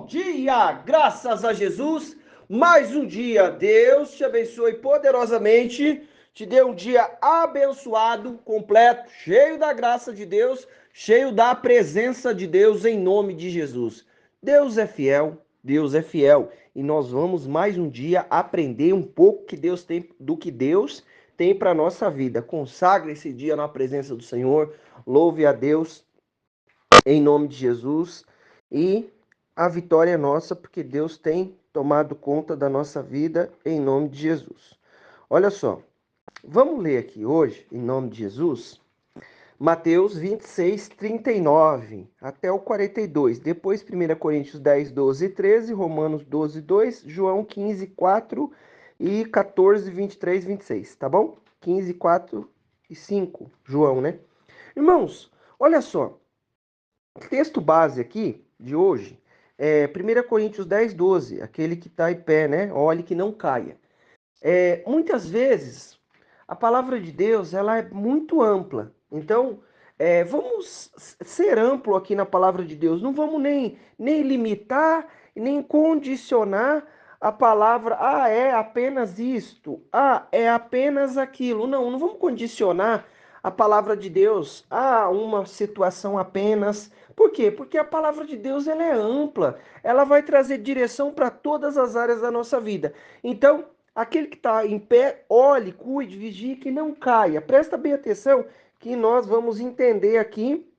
dia, graças a Jesus, mais um dia. Deus te abençoe poderosamente, te dê um dia abençoado, completo, cheio da graça de Deus, cheio da presença de Deus em nome de Jesus. Deus é fiel e nós vamos mais um dia aprender um pouco do que Deus tem para nossa vida. Consagre esse dia na presença do Senhor, louve a Deus em nome de Jesus e a vitória é nossa porque Deus tem tomado conta da nossa vida em nome de Jesus. Olha só, vamos ler aqui hoje, em nome de Jesus, Mateus 26, 39 até o 42. Depois 1 Coríntios 10, 12 e 13, Romanos 12, 2, João 15, 4 e 14, 23, 26, tá bom? 15, 4 e 5, João, né? Irmãos, olha só, o texto base aqui de hoje é 1 Coríntios 10, 12, aquele que está em pé, né? Olhe que não caia. Muitas vezes a palavra de Deus ela é muito ampla. Então, vamos ser amplo aqui na palavra de Deus. Não vamos nem limitar, nem condicionar a palavra. Ah, é apenas isto. Ah, é apenas aquilo. Não vamos condicionar a palavra de Deus a uma situação apenas. Por quê? Porque a palavra de Deus ela é ampla. Ela vai trazer direção para todas as áreas da nossa vida. Então, aquele que está em pé, olhe, cuide, vigie, que não caia. Presta bem atenção que nós vamos entender aqui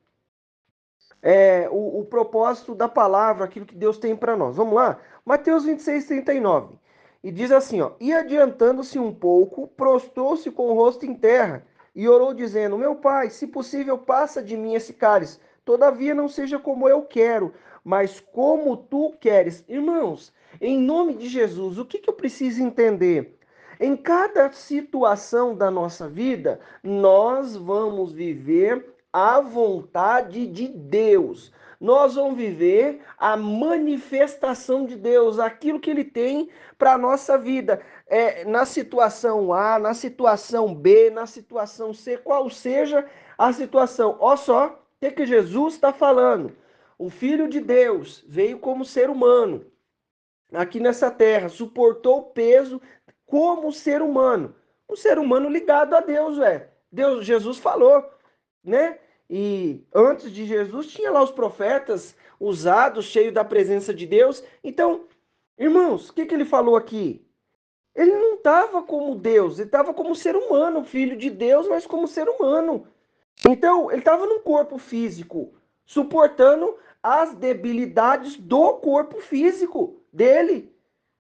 o propósito da palavra, aquilo que Deus tem para nós. Vamos lá? Mateus 26, 39. E diz assim, ó, e adiantando-se um pouco, prostrou-se com o rosto em terra e orou dizendo, meu pai, se possível, passa de mim esse cálice. Todavia não seja como eu quero, mas como tu queres. Irmãos, em nome de Jesus, o que eu preciso entender? Em cada situação da nossa vida, nós vamos viver a vontade de Deus. Nós vamos viver a manifestação de Deus, aquilo que Ele tem para a nossa vida. Na situação A, na situação B, na situação C, qual seja a situação. Olha só o que Jesus está falando. O Filho de Deus veio como ser humano aqui nessa terra, suportou o peso como ser humano. Um ser humano ligado a Deus, Deus, Jesus falou, né? E antes de Jesus tinha lá os profetas usados, cheios da presença de Deus. Então, irmãos, o que ele falou aqui? Ele não estava como Deus, ele estava como ser humano, filho de Deus, mas como ser humano. Então, ele estava num corpo físico, suportando as debilidades do corpo físico dele.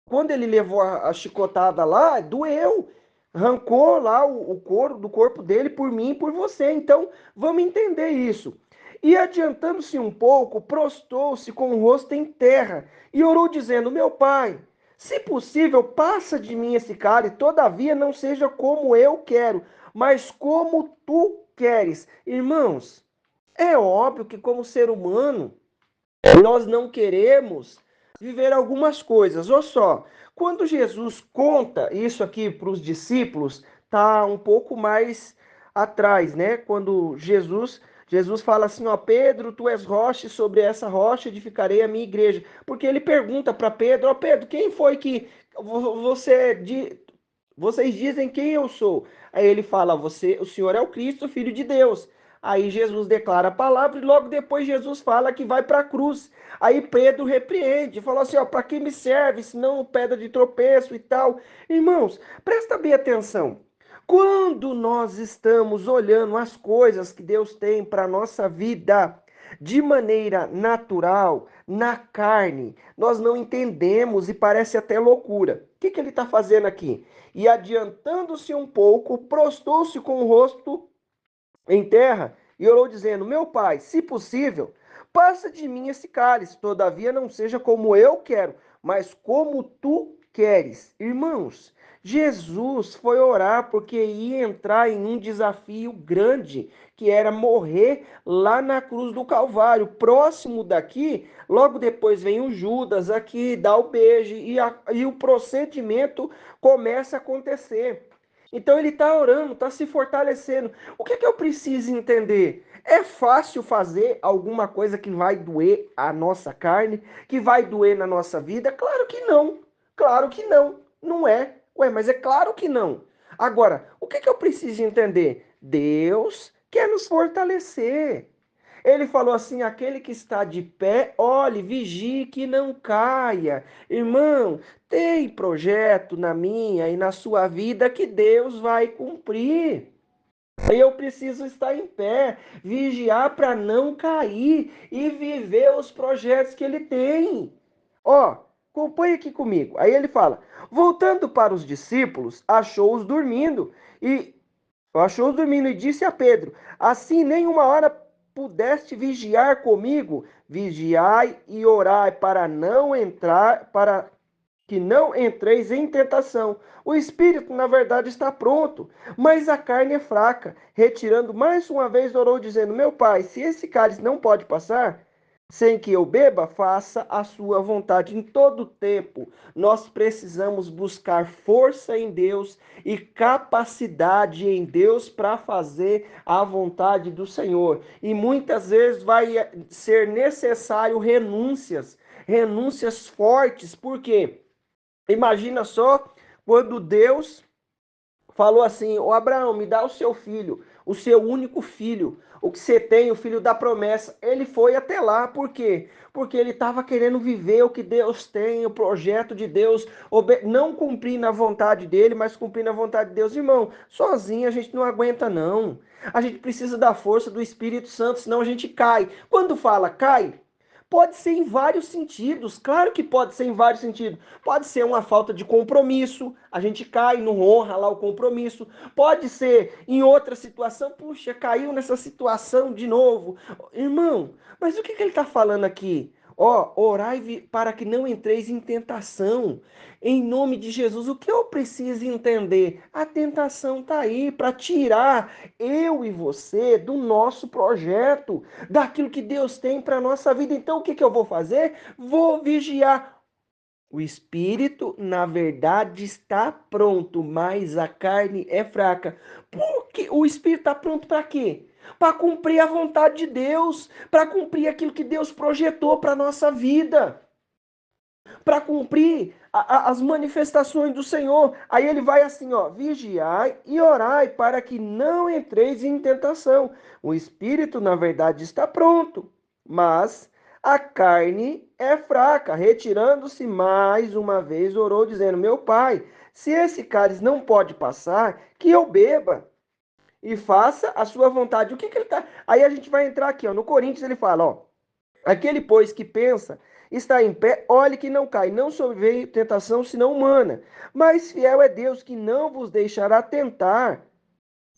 Quando ele levou a chicotada lá, doeu. Arrancou lá o couro do corpo dele por mim e por você. Então, vamos entender isso. E adiantando-se um pouco, prostrou-se com o rosto em terra e orou dizendo, meu pai, se possível, passa de mim esse cálice, todavia não seja como eu quero, mas como tu queres. Irmãos, é óbvio que como ser humano, nós não queremos viver algumas coisas. Olha só, quando Jesus conta isso aqui para os discípulos, tá um pouco mais atrás, né? Quando Jesus fala assim, ó, Pedro, tu és rocha, e sobre essa rocha edificarei a minha igreja. Porque ele pergunta para Pedro, ó, Pedro, quem foi que vocês dizem quem eu sou? Aí ele fala, o Senhor é o Cristo, Filho de Deus. Aí Jesus declara a palavra e logo depois Jesus fala que vai para a cruz. Aí Pedro repreende, falou assim, ó, para que me serve, se não pedra de tropeço e tal. Irmãos, presta bem atenção. Quando nós estamos olhando as coisas que Deus tem para a nossa vida de maneira natural, na carne, nós não entendemos e parece até loucura. O que ele está fazendo aqui? E adiantando-se um pouco, prostou-se com o rosto em terra e orou dizendo, meu pai, se possível, passa de mim esse cálice, todavia não seja como eu quero, mas como tu queres. Irmãos, Jesus foi orar porque ia entrar em um desafio grande, que era morrer lá na cruz do Calvário. Próximo daqui, logo depois vem o Judas aqui, dá o beijo, e o procedimento começa a acontecer. Então ele está orando, está se fortalecendo. O que que eu preciso entender? É fácil fazer alguma coisa que vai doer a nossa carne, que vai doer na nossa vida? Claro que não. Claro que não. Não é. Ué, mas é claro que não. Agora, o que que eu preciso entender? Deus quer nos fortalecer. Ele falou assim: aquele que está de pé, olhe, vigie que não caia. Irmão, tem projeto na minha e na sua vida que Deus vai cumprir. Eu preciso estar em pé, vigiar para não cair e viver os projetos que ele tem. Ó, acompanhe aqui comigo. Aí ele fala: voltando para os discípulos, achou-os dormindo e disse a Pedro: assim nenhuma hora pudeste vigiar comigo, vigiai e orai para que não entreis em tentação. O espírito, na verdade, está pronto, mas a carne é fraca. Retirando mais uma vez, orou, dizendo: meu pai, se esse cálice não pode passar, sem que eu beba, faça a sua vontade. Em todo tempo, nós precisamos buscar força em Deus e capacidade em Deus para fazer a vontade do Senhor. E muitas vezes vai ser necessário renúncias fortes, por quê? Imagina só quando Deus falou assim: ô Abraão, me dá o seu filho, o seu único filho, o que você tem, o filho da promessa. Ele foi até lá, por quê? Porque ele estava querendo viver o que Deus tem, o projeto de Deus, não cumprindo a vontade dele, mas cumprindo a vontade de Deus. Irmão, sozinho a gente não aguenta, não. A gente precisa da força do Espírito Santo, senão a gente cai. Quando fala cai, pode ser em vários sentidos, claro que pode ser em vários sentidos. Pode ser uma falta de compromisso, a gente cai, não honra lá o compromisso. Pode ser em outra situação, puxa, caiu nessa situação de novo. Irmão, mas o que ele está falando aqui? Ó, orai para que não entreis em tentação. Em nome de Jesus, o que eu preciso entender? A tentação está aí para tirar eu e você do nosso projeto, daquilo que Deus tem para a nossa vida. Então, o que eu vou fazer? Vou vigiar. O espírito, na verdade, está pronto, mas a carne é fraca. Porque o espírito está pronto para quê? Para cumprir a vontade de Deus, para cumprir aquilo que Deus projetou para a nossa vida, para cumprir as manifestações do Senhor. Aí ele vai assim, ó: vigiai e orai para que não entreis em tentação. O espírito, na verdade, está pronto, mas a carne é fraca. Retirando-se mais uma vez, orou, dizendo: meu pai, se esse cálice não pode passar, que eu beba e faça a sua vontade. O que que ele tá? Aí a gente vai entrar aqui, ó, no Coríntios ele fala, ó: aquele, pois, que pensa está em pé, olhe que não cai, não sobreveio tentação senão humana. Mas fiel é Deus que não vos deixará tentar,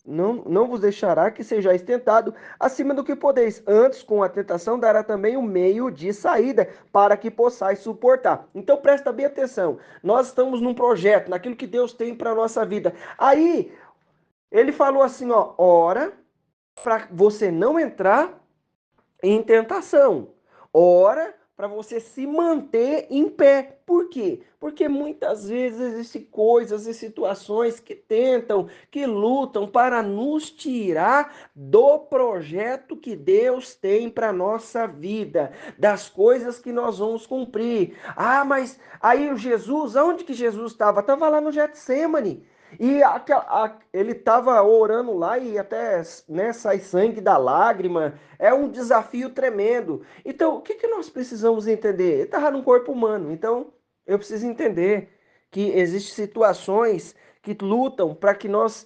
não vos deixará que sejais tentado acima do que podeis. Antes, com a tentação, dará também o meio de saída para que possais suportar. Então presta bem atenção. Nós estamos num projeto, naquilo que Deus tem para a nossa vida. Aí ele falou assim, ó: ora para você não entrar em tentação. Ora para você se manter em pé. Por quê? Porque muitas vezes existem coisas e situações que tentam, que lutam para nos tirar do projeto que Deus tem para nossa vida, das coisas que nós vamos cumprir. Ah, mas aí o Jesus, aonde que Jesus estava? Estava lá no Getsemane. E ele estava orando lá e até, né, sai sangue da lágrima. É um desafio tremendo. Então, o que que nós precisamos entender? Ele estava no corpo humano. Então, eu preciso entender que existem situações que lutam para que nós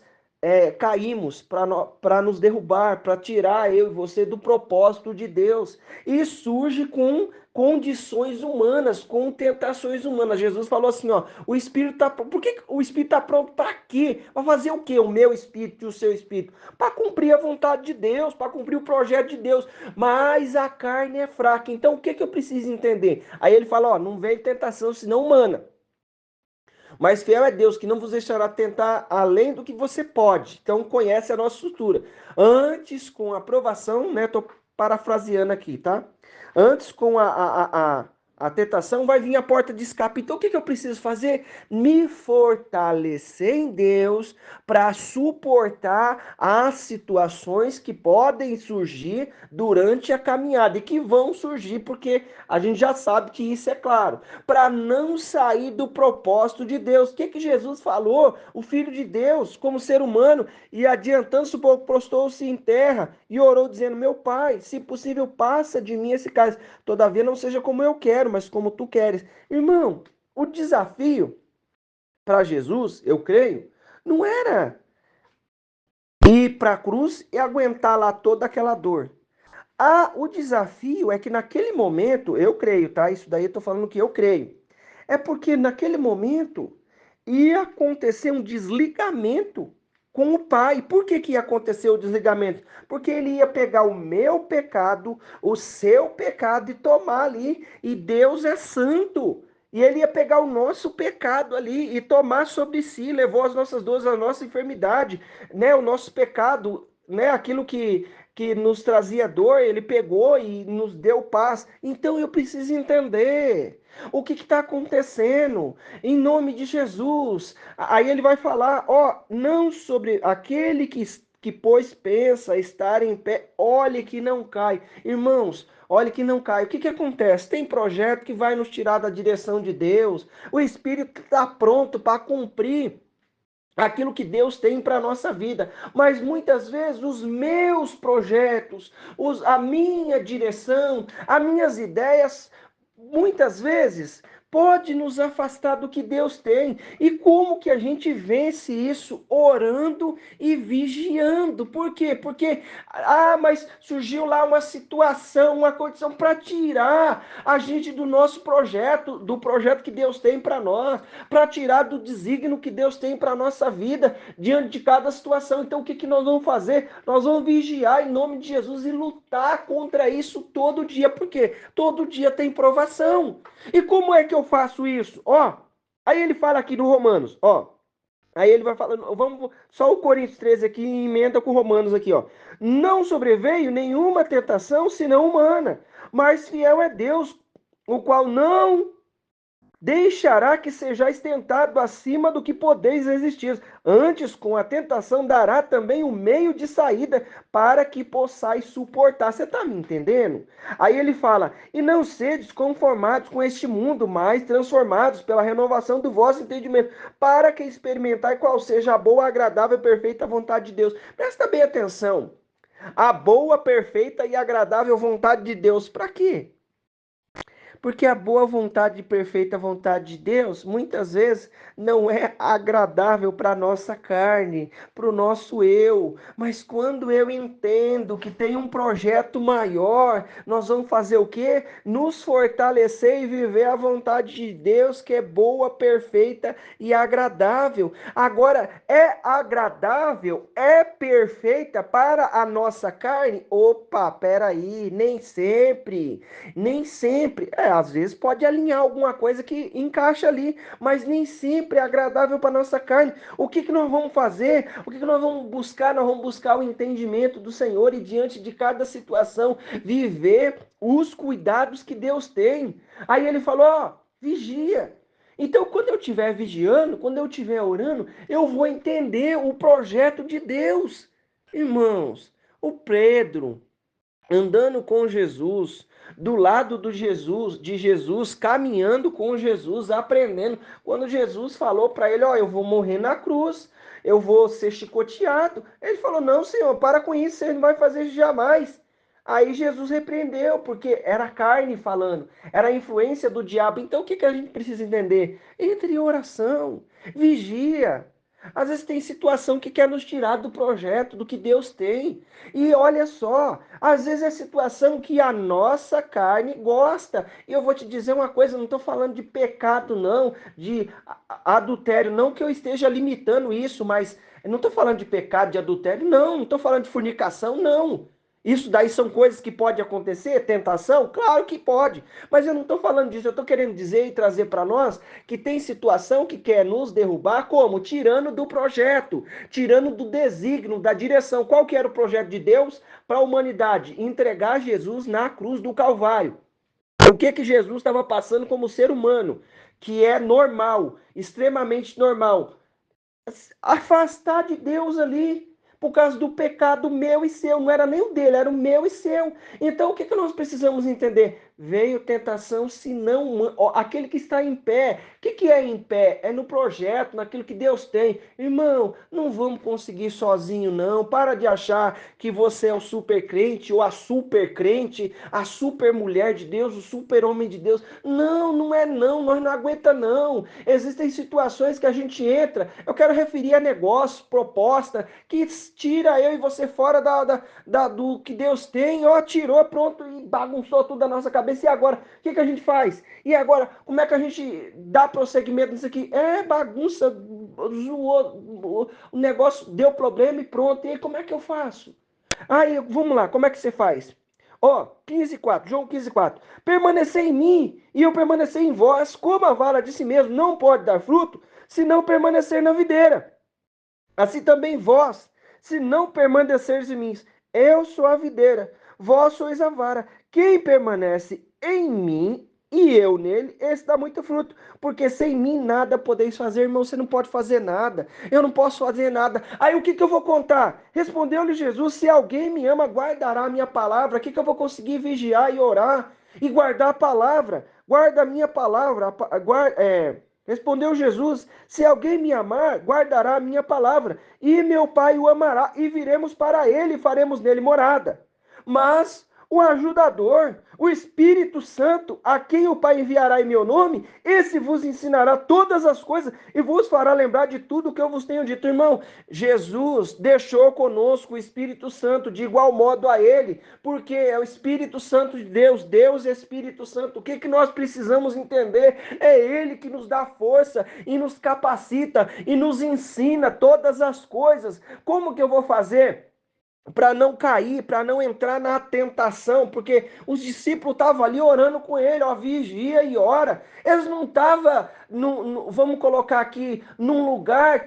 caímos, para nos derrubar, para tirar eu e você do propósito de Deus. E surge com condições humanas, com tentações humanas. Jesus falou assim, ó: o espírito tá, por que o espírito está pronto para quê? Para fazer o quê? O meu espírito e o seu espírito? Para cumprir a vontade de Deus, para cumprir o projeto de Deus. Mas a carne é fraca. Então o que que eu preciso entender? Aí ele fala, ó: não vem tentação senão humana. Mas fiel é Deus que não vos deixará tentar além do que você pode. Então conhece a nossa estrutura. Antes, com a aprovação, né? Tô parafraseando aqui, tá? Antes, com A tentação vai vir à porta de escape. Então o que eu preciso fazer? Me fortalecer em Deus para suportar as situações que podem surgir durante a caminhada e que vão surgir, porque a gente já sabe que isso é claro, para não sair do propósito de Deus. O que Jesus falou? O Filho de Deus, como ser humano, e adiantando-se um pouco, prostou-se em terra e orou, dizendo: Meu Pai, se possível, passa de mim esse cálice. Todavia não seja como eu quero, mas como tu queres. Irmão, o desafio para Jesus, eu creio, não era ir para a cruz e aguentar lá toda aquela dor. O desafio é que naquele momento, eu creio, tá? Isso daí eu tô falando que eu creio. É porque naquele momento ia acontecer um desligamento com o Pai. Por que que ia acontecer o desligamento? Porque ele ia pegar o meu pecado, o seu pecado e tomar ali. E Deus é santo. E ele ia pegar o nosso pecado ali e tomar sobre si, levou as nossas dores, a nossa enfermidade, né? O nosso pecado, né? Aquilo que nos trazia dor, ele pegou e nos deu paz. Então eu preciso entender o que está acontecendo em nome de Jesus. Aí ele vai falar, ó, não sobre aquele que pois pensa estar em pé, olhe que não cai. Irmãos, olhe que não cai. O que acontece? Tem projeto que vai nos tirar da direção de Deus. O Espírito está pronto para cumprir aquilo que Deus tem para a nossa vida. Mas muitas vezes os meus projetos, a minha direção, as minhas ideias, muitas vezes pode nos afastar do que Deus tem. E como que a gente vence isso? Orando e vigiando. Por quê? Porque, mas surgiu lá uma situação, uma condição para tirar a gente do nosso projeto, do projeto que Deus tem para nós, para tirar do desígnio que Deus tem para a nossa vida, diante de cada situação. Então, o que nós vamos fazer? Nós vamos vigiar em nome de Jesus e lutar contra isso todo dia. Por quê? Todo dia tem provação. E como é que eu faço isso? Ó, aí ele fala aqui no Romanos, ó. Aí ele vai falando, vamos só o Coríntios 13 aqui emenda com Romanos aqui, ó. Não sobreveio nenhuma tentação senão humana, mas fiel é Deus, o qual não deixará que sejais tentado acima do que podeis resistir. Antes, com a tentação, dará também o meio de saída para que possais suportar. Você está me entendendo? Aí ele fala, e não sedes conformados com este mundo, mas transformados pela renovação do vosso entendimento, para que experimentai qual seja a boa, agradável e perfeita vontade de Deus. Presta bem atenção. A boa, perfeita e agradável vontade de Deus, para quê? Porque a boa vontade e perfeita vontade de Deus, muitas vezes, não é agradável para a nossa carne, para o nosso eu. Mas quando eu entendo que tem um projeto maior, nós vamos fazer o quê? Nos fortalecer e viver a vontade de Deus, que é boa, perfeita e agradável. Agora, é agradável, é perfeita para a nossa carne? Opa, peraí, nem sempre. Nem sempre, às vezes pode alinhar alguma coisa que encaixa ali, mas nem sempre é agradável para nossa carne. O que nós vamos fazer? O que nós vamos buscar? Nós vamos buscar o entendimento do Senhor e diante de cada situação viver os cuidados que Deus tem. Aí ele falou, ó, vigia. Então, quando eu estiver vigiando, quando eu estiver orando, eu vou entender o projeto de Deus. Irmãos, o Pedro, andando com Jesus, do lado de Jesus, caminhando com Jesus, aprendendo. Quando Jesus falou para ele, ó, eu vou morrer na cruz, eu vou ser chicoteado. Ele falou, não, Senhor, para com isso, você não vai fazer isso jamais. Aí Jesus repreendeu, porque era a carne falando, era a influência do diabo. Então o que a gente precisa entender? Entre em oração, vigia. Às vezes tem situação que quer nos tirar do projeto, do que Deus tem. E olha só, às vezes é situação que a nossa carne gosta. E eu vou te dizer uma coisa, não estou falando de pecado não, de adultério, não que eu esteja limitando isso, mas eu não estou falando de pecado, de adultério, não estou falando de fornicação, não. Isso daí são coisas que pode acontecer, tentação? Claro que pode, mas eu não estou falando disso, eu estou querendo dizer e trazer para nós que tem situação que quer nos derrubar, como? Tirando do projeto, tirando do desígnio, da direção. Qual que era o projeto de Deus para a humanidade? Entregar Jesus na cruz do Calvário. O que que Jesus estava passando como ser humano, que é normal, extremamente normal? Afastar de Deus ali, por causa do pecado meu e seu. Não era nem o dele, era o meu e seu. Então, o que que nós precisamos entender? Veio tentação, se não, aquele que está em pé. O que que é em pé? É no projeto, naquilo que Deus tem. Irmão, não vamos conseguir sozinho, não. Para de achar que você é o super crente ou a super crente, a super mulher de Deus, o super homem de Deus. Não, não é não. Nós não aguenta não. Existem situações que a gente entra. Eu quero referir a negócio, proposta, que tira eu e você fora do que Deus tem. Ó, tirou, pronto, e bagunçou tudo da nossa cabeça. E agora? O que que a gente faz? E agora? Como é que a gente dá prosseguimento nisso aqui? É bagunça, zoou, o negócio deu problema e pronto. E aí, como é que eu faço? Aí, vamos lá, como é que você faz? Ó, 15:4, João 15:4. Permanecer em mim e eu permanecer em vós, como a vara de si mesmo não pode dar fruto, se não permanecer na videira. Assim também vós, se não permaneceres em mim, eu sou a videira, vós sois a vara. Quem permanece em mim e eu nele, esse dá muito fruto. Porque sem mim nada podeis fazer, irmão. Você não pode fazer nada. Eu não posso fazer nada. Aí o que que eu vou contar? Respondeu-lhe Jesus: se alguém me ama, guardará a minha palavra. O que que eu vou conseguir vigiar e orar e guardar a palavra? Guarda a minha palavra. Respondeu Jesus: se alguém me amar, guardará a minha palavra, e meu Pai o amará, e viremos para ele e faremos nele morada. Mas o ajudador, o Espírito Santo, a quem o Pai enviará em meu nome, esse vos ensinará todas as coisas e vos fará lembrar de tudo o que eu vos tenho dito. Irmão, Jesus deixou conosco o Espírito Santo de igual modo a ele, porque é o Espírito Santo de Deus, Deus é Espírito Santo. O que que nós precisamos entender? É ele que nos dá força e nos capacita e nos ensina todas as coisas. Como que eu vou fazer para não cair, para não entrar na tentação? Porque os discípulos estavam ali orando com ele, ó, vigia e ora. Eles não estavam, vamos colocar aqui, num lugar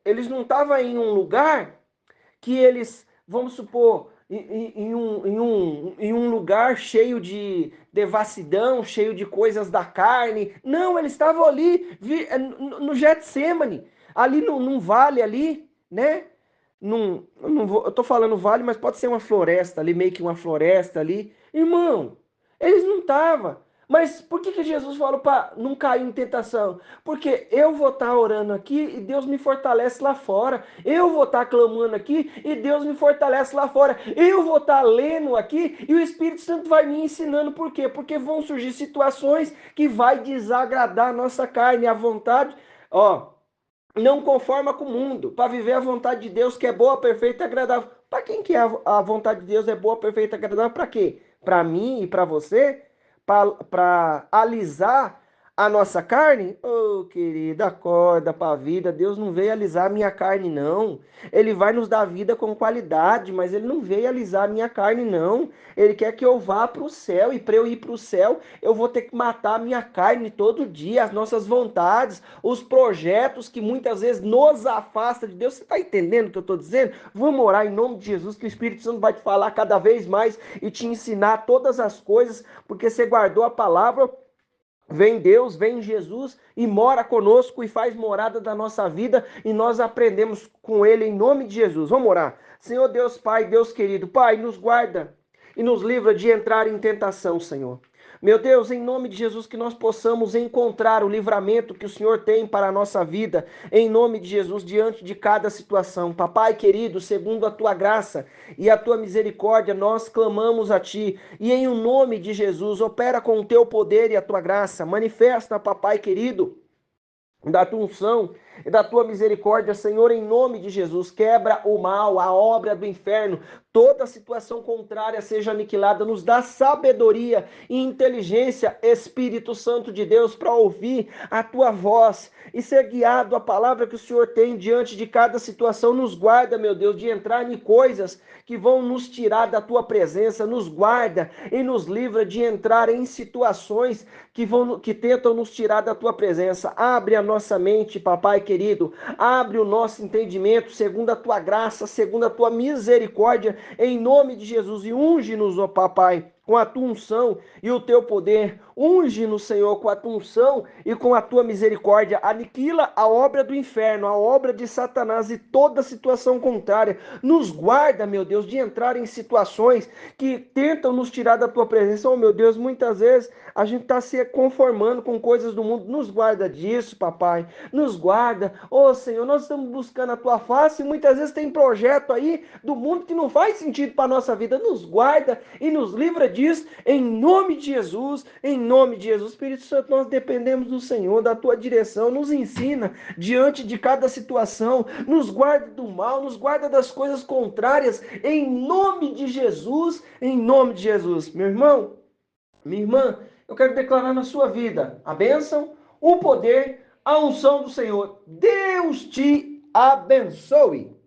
eles não estavam em um lugar que eles, vamos supor, em um lugar cheio de devassidão, cheio de coisas da carne. Não, eles estavam ali no Getsemane, ali num vale ali, né? Eu tô falando vale, mas pode ser uma floresta ali, meio que uma floresta ali. Irmão, eles não estavam. Mas por que que Jesus falou para não cair em tentação? Porque eu vou estar orando aqui e Deus me fortalece lá fora. Eu vou estar clamando aqui e Deus me fortalece lá fora. Eu vou estar lendo aqui e o Espírito Santo vai me ensinando. Por quê? Porque vão surgir situações que vai desagradar a nossa carne, a vontade. Ó, não conforma com o mundo, para viver a vontade de Deus, que é boa, perfeita e agradável. Para quem que é a vontade de Deus é boa, perfeita e agradável? Para quê? Para mim e para você? Para alisar a nossa carne? Ô, querida, acorda para a vida. Deus não veio alisar a minha carne, não. Ele vai nos dar vida com qualidade, mas ele não veio alisar a minha carne, não. Ele quer que eu vá para o céu, e para eu ir para o céu, eu vou ter que matar a minha carne todo dia, as nossas vontades, os projetos que muitas vezes nos afasta de Deus. Você está entendendo o que eu estou dizendo? Vamos orar em nome de Jesus, que o Espírito Santo vai te falar cada vez mais e te ensinar todas as coisas, porque você guardou a palavra. Vem Deus, vem Jesus e mora conosco e faz morada da nossa vida e nós aprendemos com Ele em nome de Jesus. Vamos orar. Senhor Deus Pai, Deus querido, Pai, nos guarda e nos livra de entrar em tentação, Senhor. Meu Deus, em nome de Jesus, que nós possamos encontrar o livramento que o Senhor tem para a nossa vida, em nome de Jesus, diante de cada situação. Papai querido, segundo a tua graça e a tua misericórdia, nós clamamos a ti, e em o nome de Jesus, opera com o teu poder e a tua graça, manifesta, papai querido, da tua unção e da tua misericórdia, Senhor, em nome de Jesus, quebra o mal, a obra do inferno, toda situação contrária seja aniquilada, nos dá sabedoria e inteligência, Espírito Santo de Deus, para ouvir a tua voz e ser guiado à palavra que o Senhor tem diante de cada situação. Nos guarda, meu Deus, de entrar em coisas que vão nos tirar da tua presença, nos guarda e nos livra de entrar em situações que tentam nos tirar da tua presença. Abre a nossa mente, papai querido, abre o nosso entendimento, segundo a tua graça, segundo a tua misericórdia, em nome de Jesus, e unge-nos, ó papai, com a tua unção e o teu poder. Unge-nos, Senhor, com a tua unção e com a tua misericórdia. Aniquila a obra do inferno, a obra de Satanás e toda situação contrária. Nos guarda, meu Deus, de entrar em situações que tentam nos tirar da tua presença. Oh, meu Deus, muitas vezes a gente está se conformando com coisas do mundo. Nos guarda disso, papai. Nos guarda. Oh, Senhor, nós estamos buscando a tua face e muitas vezes tem projeto aí do mundo que não faz sentido para a nossa vida. Nos guarda e nos livra disso em nome de Jesus. Em nome de Jesus. Espírito Santo, nós dependemos do Senhor, da tua direção. Nos ensina diante de cada situação. Nos guarda do mal, nos guarda das coisas contrárias. Em nome de Jesus. Em nome de Jesus. Meu irmão, minha irmã, eu quero declarar na sua vida a bênção, o poder, a unção do Senhor. Deus te abençoe.